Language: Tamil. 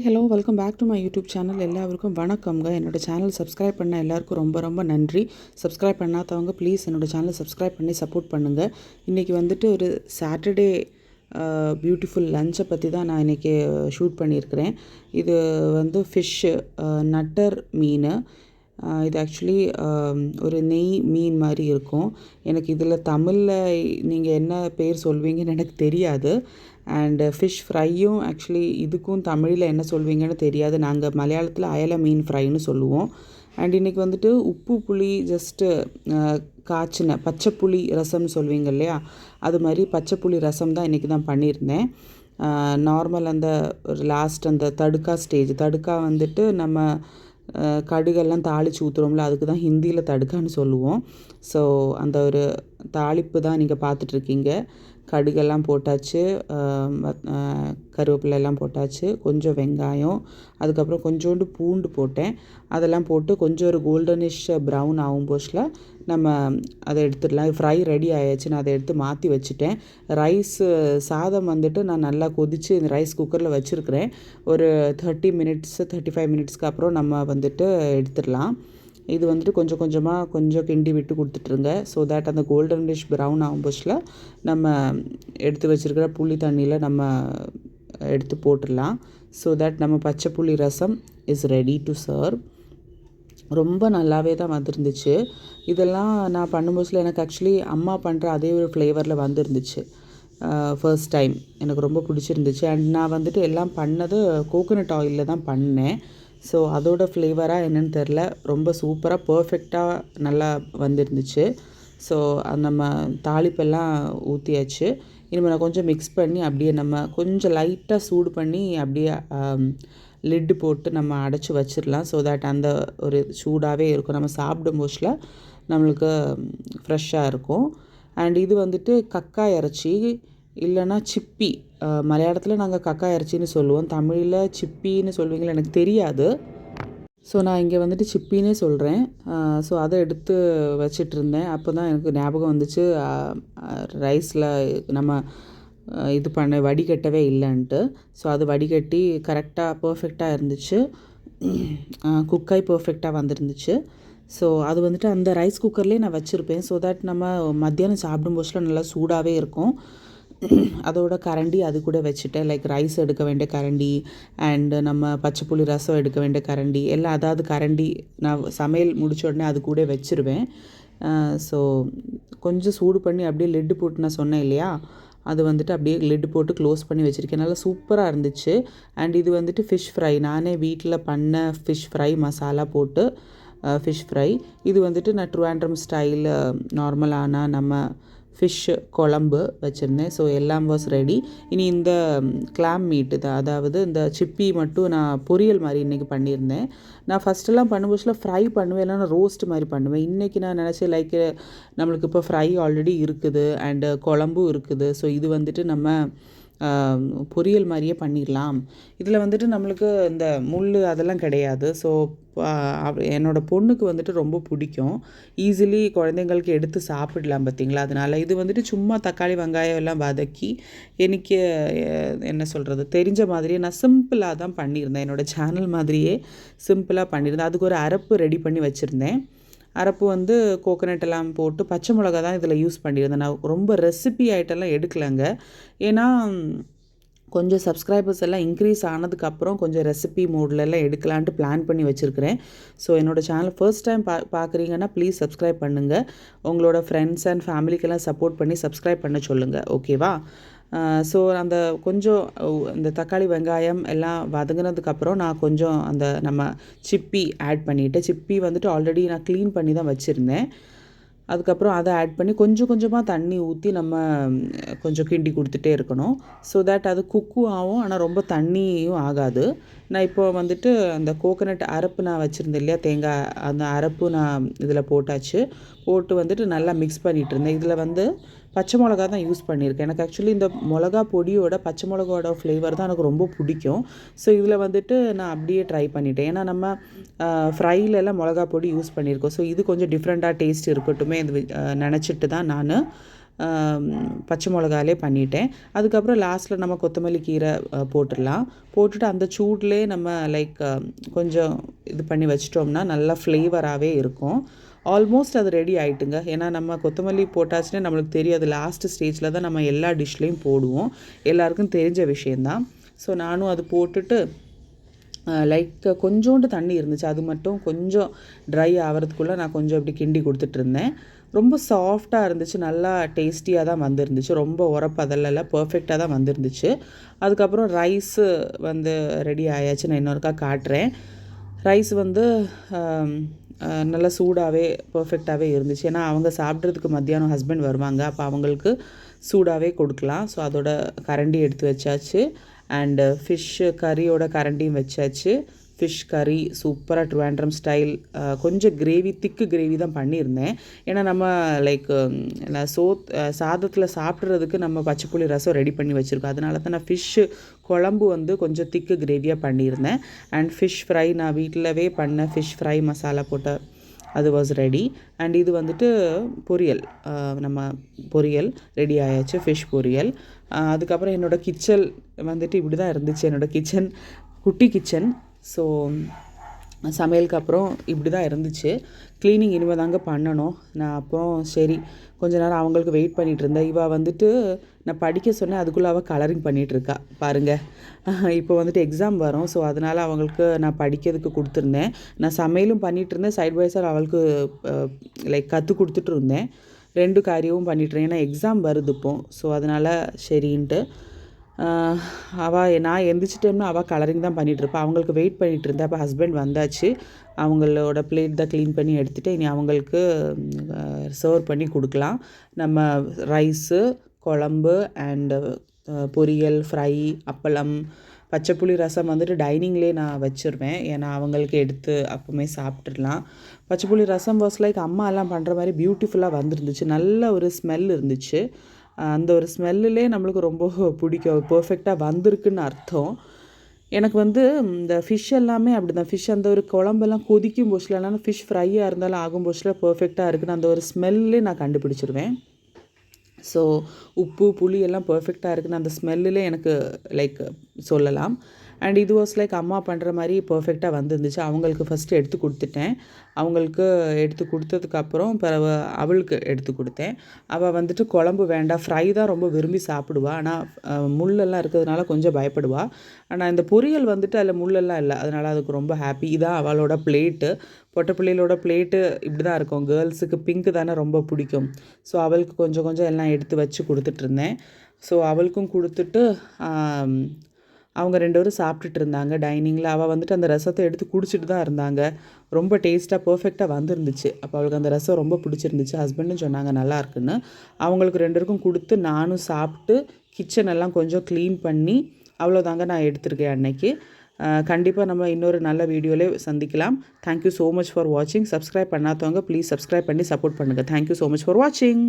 Hello welcome back to my YouTube channel. எல்லாருக்கும் வணக்கம்ங்க. என்னோடய சேனல் சப்ஸ்கிரைப் பண்ண எல்லாருக்கும் ரொம்ப ரொம்ப நன்றி. சப்ஸ்கிரைப் பண்ணாதவங்க ப்ளீஸ் என்னோடய சேனலை சப்ஸ்கிரைப் பண்ணி சப்போர்ட் பண்ணுங்கள். இன்றைக்கி வந்துட்டு ஒரு சாட்டர்டே பியூட்டிஃபுல் லஞ்சை பற்றி தான் நான் இன்றைக்கி ஷூட் பண்ணியிருக்கிறேன். இது வந்து ஃபிஷ்ஷு நட்டர் மீன். இது ஆக்சுவலி ஒரு நெய் மீன் மாதிரி இருக்கும். எனக்கு இதில் தமிழில் நீங்கள் என்ன பேர் சொல்வீங்கன்னு எனக்கு தெரியாது. அண்டு ஃபிஷ் ஃப்ரையும் ஆக்சுவலி இதுக்கும் தமிழில் என்ன சொல்வீங்கன்னு தெரியாது. நாங்கள் மலையாளத்தில் அயலை மீன் ஃப்ரைன்னு சொல்லுவோம். அண்ட் இன்றைக்கி வந்துட்டு உப்பு புளி ஜஸ்ட்டு காய்ச்சின பச்சை புளி ரசம்னு சொல்வீங்க இல்லையா, அது மாதிரி பச்சை புளி ரசம் தான் இன்றைக்கி தான் பண்ணியிருந்தேன். நார்மல் அந்த லாஸ்ட் அந்த தடுக்கா ஸ்டேஜ், தடுக்கா வந்துட்டு நம்ம கடுகெல்லாம் தாளித்து ஊற்றுறோம்ல, அதுக்கு தான் ஹிந்தியில் தடுக்கான்னு சொல்லுவோம். ஸோ அந்த ஒரு தாளிப்பு தான் நீங்கள் பார்த்துட்ருக்கீங்க. கடுகெல்லாம் போட்டாச்சு, கருவேப்பிலை எல்லாம் போட்டாச்சு, கொஞ்சம் வெங்காயம், அதுக்கப்புறம் கொஞ்சோண்டு பூண்டு போட்டேன். அதெல்லாம் போட்டு கொஞ்சம் ஒரு கோல்டனிஷ் ப்ரௌன் ஆகும் போஸ்டில் நம்ம அதை எடுத்துடலாம். ஃப்ரை ரெடி ஆயாச்சு. நான் அதை எடுத்து மாற்றி வச்சுட்டேன். சாதம் வந்துட்டு நான் நல்லா கொதித்து இந்த ரைஸ் குக்கரில் வச்சுருக்கிறேன். ஒரு 35 மினிட்ஸ்க்கு அப்புறம் நம்ம வந்துட்டு எடுத்துடலாம். இது வந்துட்டு கொஞ்சம் கிண்டி விட்டு கொடுத்துட்ருங்க. ஸோ தேட் அந்த கோல்டனிஷ் ப்ரௌன் ஆகும் போஸ்டில் நம்ம எடுத்து வச்சுருக்கிற புளி தண்ணியில் நம்ம எடுத்து போட்டுடலாம். ஸோ தேட் நம்ம பச்சை புளி ரசம் இஸ் ரெடி டு சர்வ். ரொம்ப நல்லாவே தான் வந்துருந்துச்சு. இதெல்லாம் நான் பண்ணும்போது எனக்கு ஆக்சுவலி அம்மா பண்ணுற அதே ஒரு ஃப்ளேவரில் வந்துருந்துச்சு. ஃபர்ஸ்ட் டைம் எனக்கு ரொம்ப பிடிச்சிருந்துச்சு. அண்ட் நான் வந்துட்டு எல்லாம் பண்ணது கோகோனட் ஆயிலில் தான் பண்ணேன். ஸோ அதோட ஃப்ளேவராக என்னென்னு தெரில, ரொம்ப சூப்பராக பர்ஃபெக்டாக நல்லா வந்துருந்துச்சு. ஸோ நம்ம தாளிப்பெல்லாம் ஊற்றியாச்சு. இனிமேல் நான் கொஞ்சம் மிக்ஸ் பண்ணி அப்படியே நம்ம கொஞ்சம் லைட்டாக சூடு பண்ணி அப்படியே லிட்டு போட்டு நம்ம அடைச்சி வச்சிடலாம். ஸோ தேட் அந்த ஒரு சூடாகவே இருக்கும். நம்ம சாப்பிடும் போஸ்டில் நம்மளுக்கு ஃப்ரெஷ்ஷாக இருக்கும். அண்ட் இது வந்துட்டு கக்காய் இறைச்சி இல்லைன்னா சிப்பி. மலையாளத்தில் நாங்கள் கக்காய் இறைச்சின்னு சொல்லுவோம். தமிழில் சிப்பின்னு சொல்வீங்களா எனக்கு தெரியாது. ஸோ நான் இங்கே வந்துட்டு சிப்பின்னே சொல்கிறேன். ஸோ அதை எடுத்து வச்சிட்ருந்தேன். அப்போ தான் எனக்கு ஞாபகம் வந்துச்சு ரைஸில் நம்ம இது வடிகட்டவே இல்லைன்ட்டு. ஸோ அது வடிகட்டி கரெக்டாக பர்ஃபெக்டாக இருந்துச்சு. குக்காய் பர்ஃபெக்டாக வந்துருந்துச்சு. ஸோ அது வந்துட்டு அந்த ரைஸ் குக்கர்லேயே நான் வச்சுருப்பேன். ஸோ தட் நம்ம மத்தியானம் சாப்பிடும் போஸ்டில் நல்லா சூடாகவே இருக்கும். அதோட கரண்டி அது கூட வச்சுட்டேன். லைக் ரைஸ் எடுக்க வேண்டிய கரண்டி அண்டு நம்ம பச்சை புளி ரசம் எடுக்க வேண்டிய கரண்டி எல்லாம், அதாவது கரண்டி நான் சமையல் முடித்த உடனே அது கூட வச்சுருவேன். ஸோ கொஞ்சம் சூடு பண்ணி அப்படியே லிட்டு போட்டு நான் சொன்னேன் இல்லையா, அது வந்துட்டு அப்படியே லிட்டு போட்டு க்ளோஸ் பண்ணி வச்சுருக்கேன். நல்லா சூப்பராக இருந்துச்சு. அண்ட் இது வந்துட்டு ஃபிஷ் ஃப்ரை, நானே வீட்டில் பண்ண ஃபிஷ் ஃப்ரை மசாலா போட்டு ஃபிஷ் ஃப்ரை. இது வந்துட்டு நான் ட்ரிவாண்ட்ரம் ஸ்டைலில் நார்மலான நம்ம ஃபிஷ் குழம்பு வச்சுருந்தேன். ஸோ எல்லாம் வாஸ் ரெடி. இனி இந்த கிளாம் மீட்டு தான், அதாவது இந்த சிப்பி மட்டும் நான் பொரியல் மாதிரி இன்றைக்கி பண்ணியிருந்தேன். நான் ஃபஸ்ட்டெல்லாம் பண்ணும்போதில் ஃப்ரை பண்ணுவேன், இல்லைனா ரோஸ்ட் மாதிரி பண்ணுவேன். இன்றைக்கி நான் நினச்சேன் லைக் நம்மளுக்கு இப்போ ஃப்ரை ஆல்ரெடி இருக்குது அண்டு குழம்பும் இருக்குது. ஸோ இது வந்துட்டு நம்ம பொரியல் மாதிரியே பண்ணிடலாம். இதில் வந்துட்டு நம்மளுக்கு இந்த முள் அதெல்லாம் கிடையாது. ஸோ என்னோடய பொண்ணுக்கு வந்துட்டு ரொம்ப பிடிக்கும். ஈஸிலி குழந்தைங்களுக்கு எடுத்து சாப்பிடலாம் பார்த்திங்களா. அதனால் இது வந்துட்டு சும்மா தக்காளி வெங்காயம் எல்லாம் வதக்கி எனக்கு என்ன சொல்கிறது தெரிஞ்ச மாதிரியே நான் சிம்பிளாக தான் பண்ணியிருந்தேன். என்னோடய சேனல் மாதிரியே சிம்பிளாக பண்ணியிருந்தேன். அதுக்கு ஒரு அரைப்பு ரெடி பண்ணி வச்சுருந்தேன். அரைப்பு வந்து கோகோனட் எல்லாம் போட்டு பச்சை மிளகா தான் இதில் யூஸ் பண்ணியிருந்தேன். நான் ரொம்ப ரெசிபி ஐட்டம்லாம் எடுக்கலைங்க. ஏன்னா கொஞ்சம் சப்ஸ்கிரைபர்ஸ் எல்லாம் இன்க்ரீஸ் ஆனதுக்கப்புறம் கொஞ்சம் ரெசிபி மோட்லெல்லாம் எடுக்கலான்ட்டு பிளான் பண்ணி வச்சுருக்கிறேன். ஸோ என்னோடய சேனல் ஃபர்ஸ்ட் டைம் பார்க்குறீங்கன்னா ப்ளீஸ் சப்ஸ்கிரைப் பண்ணுங்கள். உங்களோட ஃப்ரெண்ட்ஸ் அண்ட் ஃபேமிலிக்கெல்லாம் சப்போர்ட் பண்ணி சப்ஸ்கிரைப் பண்ண சொல்லுங்கள், ஓகேவா? ஸோ அந்த கொஞ்சம் இந்த தக்காளி வெங்காயம் எல்லாம் வதங்கினதுக்கப்புறம் நான் கொஞ்சம் அந்த நம்ம சிப்பி ஆட் பண்ணிவிட்டேன். சிப்பி வந்துட்டு ஆல்ரெடி நான் க்ளீன் பண்ணி தான் வச்சுருந்தேன். அதுக்கப்புறம் அதை ஆட் பண்ணி கொஞ்சமாக தண்ணி ஊற்றி நம்ம கொஞ்சம் கிண்டி கொடுத்துட்டே இருக்கணும். ஸோ தேட் அது குக்கும் ஆகும், ஆனால் ரொம்ப தண்ணியும் ஆகாது. நான் இப்போ வந்துட்டு அந்த கோகோனட் அரைப்பு நான் வச்சுருந்தேன் இல்லையா, தேங்காய், அந்த அரைப்பு நான் இதில் போட்டு வந்துட்டு நல்லா மிக்ஸ் பண்ணிகிட்டு இருந்தேன். இதில் வந்து பச்சை மிளகா தான் யூஸ் பண்ணியிருக்கேன். எனக்கு ஆக்சுவலி இந்த மிளகா பொடியோட பச்சை மிளகாவோட ஃப்ளேவர் தான் எனக்கு ரொம்ப பிடிக்கும். ஸோ இதில் வந்துட்டு நான் அப்படியே ட்ரை பண்ணிட்டேன். ஏன்னா நம்ம ஃப்ரைலெல்லாம் மிளகா பொடி யூஸ் பண்ணியிருக்கோம். ஸோ இது கொஞ்சம் டிஃப்ரெண்ட்டாக டேஸ்ட் இருக்கட்டுமே இது நினச்சிட்டு தான் நான் பச்சை மிளகாலே பண்ணிட்டேன். அதுக்கப்புறம் லாஸ்ட்டில் நம்ம கொத்தமல்லி கீரை போட்டுடலாம். போட்டுட்டு அந்த சூட்லேயே நம்ம லைக் கொஞ்சம் இது பண்ணி வச்சிட்டோம்னா நல்லா ஃப்ளேவராகவே இருக்கும். ஆல்மோஸ்ட் அது ரெடி ஆகிட்டுங்க. ஏன்னா நம்ம கொத்தமல்லி போட்டாச்சுன்னா நம்மளுக்கு தெரியும், அது லாஸ்ட் ஸ்டேஜில் தான் நம்ம எல்லா டிஷ்லேயும் போடுவோம். எல்லாருக்கும் தெரிஞ்ச விஷயந்தான். ஸோ நானும் அது போட்டுட்டு லைக் கொஞ்சோண்டு தண்ணி இருந்துச்சு, அது மட்டும் கொஞ்சம் ட்ரை ஆகிறதுக்குள்ளே நான் கொஞ்சம் அப்படி கிண்டி கொடுத்துட்ருந்தேன். ரொம்ப சாஃப்டாக இருந்துச்சு, நல்லா டேஸ்டியாக தான் வந்துருந்துச்சு. ரொம்ப உரப்பதல்ல, பர்ஃபெக்டாக தான் வந்துருந்துச்சு. அதுக்கப்புறம் ரைஸு வந்து ரெடி ஆயாச்சு. நான் இன்னொருக்கா காட்டுறேன். ரைஸ் வந்து நல்லா சூடாகவே பர்ஃபெக்டாகவே இருந்துச்சு. ஏன்னா அவங்க சாப்பிட்றதுக்கு மத்தியானம் ஹஸ்பண்ட் வருவாங்க, அப்போ அவங்களுக்கு சூடாகவே கொடுக்கலாம். ஸோ அதோட கரண்டி எடுத்து வச்சாச்சு. அண்டு ஃபிஷ்ஷு கறியோட கரண்டியும் வச்சாச்சு. ஃபிஷ் கறி சூப்பராக ட்ரிவாண்ட்ரம் ஸ்டைல், கொஞ்சம் கிரேவி, திக்கு கிரேவி தான் பண்ணியிருந்தேன். ஏன்னா நம்ம லைக் சாதத்தில் சாப்பிட்றதுக்கு நம்ம பச்சைப்புளி ரசம் ரெடி பண்ணி வச்சுருக்கோம். அதனால தான் நான் ஃபிஷ்ஷு குழம்பு வந்து கொஞ்சம் திக்கு கிரேவியாக பண்ணியிருந்தேன். அண்ட் ஃபிஷ் ஃப்ரை நான் வீட்டிலவே பண்ண ஃபிஷ் ஃப்ரை மசாலா போட்ட அது வாஸ் ரெடி. அண்ட் இது வந்துட்டு பொரியல், நம்ம பொரியல் ரெடி ஆயாச்சு, ஃபிஷ் பொரியல். அதுக்கப்புறம் என்னோடய கிச்சன் வந்துட்டு இப்படி தான் இருந்துச்சு. என்னோடய கிச்சன் குட்டி கிச்சன். ஸோ சமையலுக்கு அப்புறம் இப்படி தான் இருந்துச்சு. க்ளீனிங் இனிமேல் தாங்க பண்ணணும். நான் அப்புறம் சரி கொஞ்ச நேரம் அவங்களுக்கு வெயிட் பண்ணிகிட்டு இருந்தேன். இவள் வந்துட்டு நான் படிக்க சொன்னேன், அதுக்குள்ளே அவள் கலரிங் பண்ணிகிட்ருக்கா பாருங்கள். இப்போ வந்துட்டு எக்ஸாம் வரும். ஸோ அதனால் அவங்களுக்கு நான் படிக்கிறதுக்கு கொடுத்துருந்தேன். நான் சமையலும் பண்ணிகிட்டு இருந்தேன், சைட் பை சைடு அவளுக்கு லைக் கற்றுக் கொடுத்துட்டு இருந்தேன். 2 காரியமும் பண்ணிட்டுருந்தேன். ஏன்னா எக்ஸாம் வருது இப்போ. ஸோ அதனால் சரின்ட்டு நான் எந்திரிச்சிட்டோம்னா அவள் கலரிங் தான் பண்ணிகிட்ருப்பா. அவங்களுக்கு வெயிட் பண்ணிகிட்டு இருந்தேன். அப்போ ஹஸ்பண்ட் வந்தாச்சு. அவங்களோட பிளேட் தான் க்ளீன் பண்ணி எடுத்துகிட்டு இனி அவங்களுக்கு சர்வ் பண்ணி கொடுக்கலாம். நம்ம ரைஸு, குழம்பு அண்டு பொரியல், ஃப்ரை, அப்பளம், பச்சைப்புளி ரசம் வந்துட்டு டைனிங்லேயே நான் வச்சுருவேன். ஏன்னா அவங்களுக்கு எடுத்து அப்போவுமே சாப்பிட்றலாம். பச்சைப்புளி ரசம் வாஸ் லைக் அம்மாலாம் பண்ணுற மாதிரி பியூட்டிஃபுல்லாக வந்துருந்துச்சு. நல்ல ஒரு ஸ்மெல் இருந்துச்சு. அந்த ஒரு ஸ்மெல்லுலே நம்மளுக்கு ரொம்ப பிடிக்கும். பர்ஃபெக்டாக வந்திருக்குன்னு அர்த்தம். எனக்கு வந்து இந்த ஃபிஷ் எல்லாமே அப்படி தான். ஃபிஷ் அந்த ஒரு குழம்பெல்லாம் கொதிக்கும் போச்சுலனாலும் ஃபிஷ் ஃப்ரையாக இருந்தாலும் ஆகும் போச்சில் பர்ஃபெக்டாக இருக்குன்னு அந்த ஒரு ஸ்மெல்லே நான் கண்டுபிடிச்சிருவேன். ஸோ உப்பு புளி எல்லாம் பர்ஃபெக்டாக இருக்குன்னு அந்த ஸ்மெல்லிலே எனக்கு லைக் சொல்லலாம். அண்ட் இது வாஸ் லைக் அம்மா பண்ணுற மாதிரி பர்ஃபெக்டாக வந்துருந்துச்சு. அவங்களுக்கு ஃபஸ்ட்டு எடுத்து கொடுத்துட்டேன். அவங்களுக்கு எடுத்து கொடுத்ததுக்கப்புறம் பிறகு அவளுக்கு எடுத்து கொடுத்தேன். அவள் வந்துட்டு குழம்பு வேண்டாம், ஃப்ரை தான் ரொம்ப விரும்பி சாப்பிடுவா. ஆனால் முள்ளெல்லாம் இருக்கிறதுனால கொஞ்சம் பயப்படுவா. ஆனால் இந்த பொரியல் வந்துட்டு அதில் முள்ளெல்லாம் இல்லை, அதனால் அதுக்கு ரொம்ப ஹாப்பி. இதான் அவளோட பிளேட்டு. பொட்டை பிள்ளைகளோட பிளேட்டு இப்படி தான் இருக்கும். கேர்ள்ஸுக்கு பிங்க்கு தானே ரொம்ப பிடிக்கும். ஸோ அவளுக்கு கொஞ்சம் கொஞ்சம் எல்லாம் எடுத்து வச்சு கொடுத்துட்ருந்தேன். ஸோ அவளுக்கும் கொடுத்துட்டு அவங்க 2 பேரும் சாப்பிட்டுட்டு இருந்தாங்க டைனிங்கில். அவள் வந்துட்டு அந்த ரசத்தை எடுத்து குடிச்சிட்டு தான் இருந்தாங்க. ரொம்ப டேஸ்ட்டாக பர்ஃபெக்டாக வந்துருந்துச்சு. அப்போ அவளுக்கு அந்த ரசம் ரொம்ப பிடிச்சிருந்துச்சு. ஹஸ்பண்டும் சொன்னாங்க நல்லா இருக்குன்னு. அவங்களுக்கு 2 பேருக்கும் கொடுத்து நானும் சாப்பிட்டு கிச்சன் எல்லாம் கொஞ்சம் க்ளீன் பண்ணி அவ்வளோதாங்க நான் எடுத்திருக்கேன் அன்னைக்கு. கண்டிப்பாக நம்ம இன்னொரு நல்ல வீடியோவிலே சந்திக்கலாம். தேங்க்யூ ஸோ மச் ஃபார் வாட்சிங். சப்ஸ்கிரைப் பண்ணாதவங்க ப்ளீஸ் சப்ஸ்கிரைப் பண்ணி சப்போர்ட் பண்ணுங்கள். தேங்க்யூ ஸோ மச் ஃபார் வாட்சிங்.